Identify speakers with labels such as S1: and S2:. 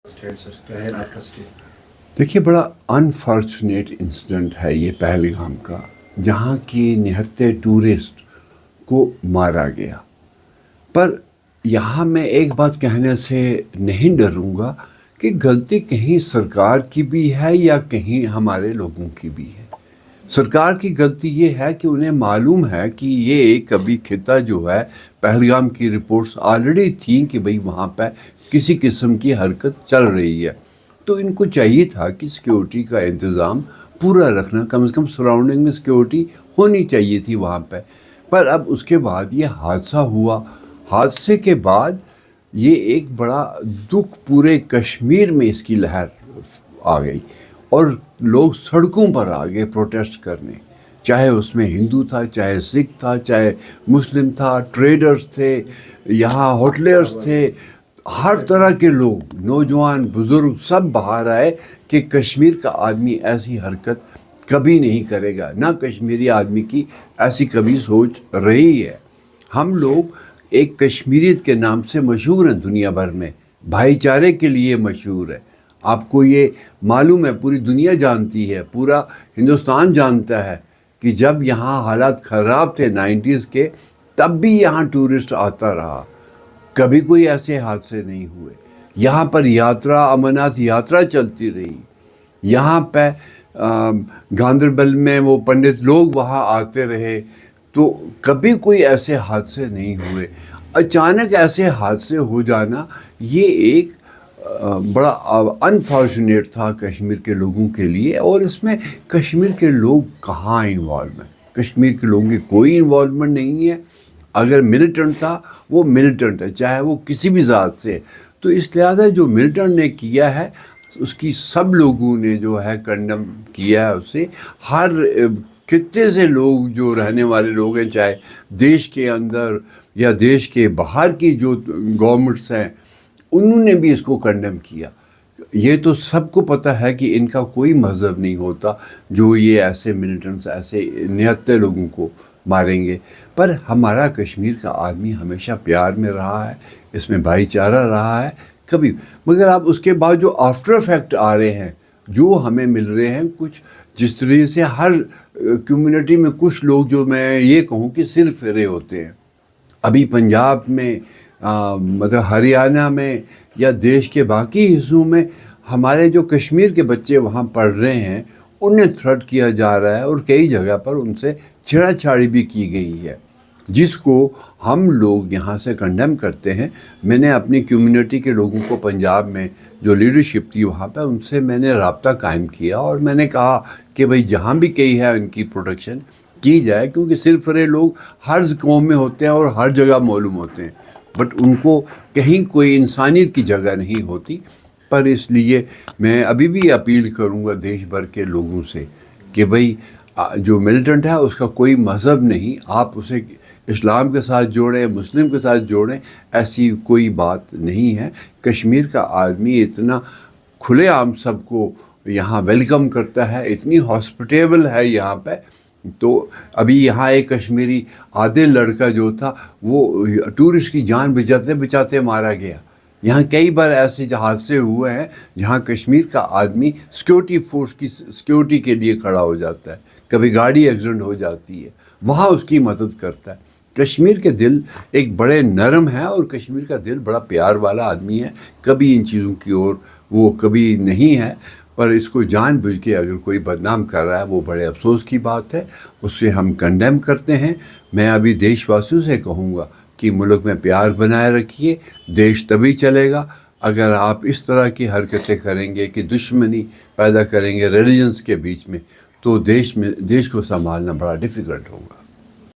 S1: State سر کیا ہے آپ کا اسٹیٹ؟
S2: دیکھیے، بڑا انفارچونیٹ انسیڈنٹ ہے یہ پہلگام کا، جہاں کی نہتے ٹورسٹ کو مارا گیا۔ پر یہاں میں ایک بات کہنے سے نہیں ڈروں گا کہ غلطی کہیں سرکار کی بھی ہے یا کہیں ہمارے لوگوں کی بھی ہے۔ سرکار کی غلطی یہ ہے کہ انہیں معلوم ہے کہ یہ کبھی خطہ جو ہے، پہلگام کی رپورٹس آلریڈی تھیں کہ بھئی وہاں پہ کسی قسم کی حرکت چل رہی ہے، تو ان کو چاہیے تھا کہ سیکیورٹی کا انتظام پورا رکھنا، کم از کم سراؤنڈنگ میں سیکیورٹی ہونی چاہیے تھی وہاں پہ۔ پر اب اس کے بعد یہ حادثہ ہوا، حادثے کے بعد یہ ایک بڑا دکھ پورے کشمیر میں اس کی لہر آ گئی، اور لوگ سڑکوں پر آ گئے پروٹیسٹ کرنے، چاہے اس میں ہندو تھا، چاہے سکھ تھا، چاہے مسلم تھا، ٹریڈرز تھے، یہاں ہوٹلرز تھے، ہر طرح کے لوگ، نوجوان بزرگ سب باہر آئے کہ کشمیر کا آدمی ایسی حرکت کبھی نہیں کرے گا، نہ کشمیری آدمی کی ایسی کبھی سوچ رہی ہے۔ ہم لوگ ایک کشمیریت کے نام سے مشہور ہیں دنیا بھر میں، بھائی چارے کے لیے مشہور ہے۔ آپ کو یہ معلوم ہے، پوری دنیا جانتی ہے، پورا ہندوستان جانتا ہے کہ جب یہاں حالات خراب تھے 90s کے، تب بھی یہاں ٹورسٹ آتا رہا، کبھی کوئی ایسے حادثے نہیں ہوئے۔ یہاں پر یاترا، امرناتھ یاترا چلتی رہی، یہاں پہ گاندربل میں وہ پنڈت لوگ وہاں آتے رہے، تو کبھی کوئی ایسے حادثے نہیں ہوئے۔ اچانک ایسے حادثے ہو جانا یہ ایک بڑا انفارچونیٹ تھا کشمیر کے لوگوں کے لیے، اور اس میں کشمیر کے لوگ کہاں انوالو ہیں؟ کشمیر کے لوگوں کی کوئی انوالومنٹ نہیں ہے۔ اگر ملیٹنٹ تھا، وہ ملیٹنٹ ہے، چاہے وہ کسی بھی ذات سے۔ تو اس لحاظہ جو ملیٹنٹ نے کیا ہے، اس کی سب لوگوں نے جو ہے کنڈم کیا ہے اسے۔ ہر خطے سے لوگ، جو رہنے والے لوگ ہیں، چاہے دیش کے اندر یا دیش کے باہر کی جو گورنمنٹس ہیں، انہوں نے بھی اس کو کنڈم کیا۔ یہ تو سب کو پتہ ہے کہ ان کا کوئی مذہب نہیں ہوتا جو یہ ایسے ملیٹنٹس، ایسے نہتے لوگوں کو ماریں گے۔ پر ہمارا کشمیر کا آدمی ہمیشہ پیار میں رہا ہے، اس میں بھائی چارہ رہا ہے کبھی۔ مگر اب اس کے بعد جو آفٹر افیکٹ آ رہے ہیں، جو ہمیں مل رہے ہیں، کچھ جس طریقے سے ہر کمیونٹی میں کچھ لوگ، جو میں یہ کہوں کہ صرف فرے ہوتے ہیں۔ ابھی پنجاب میں، مطلب ہریانہ میں یا دیش کے باقی حصوں میں، ہمارے جو کشمیر کے بچے وہاں پڑھ رہے ہیں، انہیں تھریٹ کیا جا رہا ہے، اور کئی جگہ پر ان سے چھیڑا چھاڑی بھی کی گئی ہے، جس کو ہم لوگ یہاں سے کنڈیم کرتے ہیں۔ میں نے اپنی کمیونٹی کے لوگوں کو، پنجاب میں جو لیڈرشپ تھی وہاں پہ، ان سے میں نے رابطہ قائم کیا، اور میں نے کہا کہ بھئی جہاں بھی کہیں ہے ان کی پروٹیکشن کی جائے، کیونکہ صرف فرے لوگ ہر قوم میں ہوتے ہیں اور ہر جگہ معلوم ہوتے ہیں، بٹ ان کو کہیں کوئی انسانیت کی جگہ نہیں ہوتی۔ پر اس لیے میں ابھی بھی اپیل کروں گا دیش بھر کے لوگوں سے کہ بھئی جو ملیٹنٹ ہے اس کا کوئی مذہب نہیں، آپ اسے اسلام کے ساتھ جوڑیں، مسلم کے ساتھ جوڑیں، ایسی کوئی بات نہیں ہے۔ کشمیر کا آدمی اتنا کھلے عام سب کو یہاں ویلکم کرتا ہے، اتنی ہاسپٹیبل ہے یہاں پہ۔ تو ابھی یہاں ایک کشمیری عادل لڑکا جو تھا، وہ ٹورسٹ کی جان بچاتے بچاتے مارا گیا۔ یہاں کئی بار ایسے حادثے ہوئے ہیں جہاں کشمیر کا آدمی سیکیورٹی فورس کی سیکیورٹی کے لیے کھڑا ہو جاتا ہے، کبھی گاڑی ایکسیڈنٹ ہو جاتی ہے، وہاں اس کی مدد کرتا ہے۔ کشمیر کے دل ایک بڑے نرم ہے، اور کشمیر کا دل بڑا پیار والا آدمی ہے، کبھی ان چیزوں کی اور وہ کبھی نہیں ہے۔ پر اس کو جان بوجھ کے اگر کوئی بدنام کر رہا ہے، وہ بڑے افسوس کی بات ہے، اس سے ہم کنڈیم کرتے ہیں۔ میں ابھی دیش واسیوں سے کہوں گا کہ ملک میں پیار بنائے رکھیے، دیش تبھی چلے گا اگر آپ اس طرح کی حرکتیں کریں گے کہ دشمنی پیدا کریں گے ریلیجنس کے بیچ میں، تو دیش کو سنبھالنا بڑا ڈیفیکلٹ ہوگا۔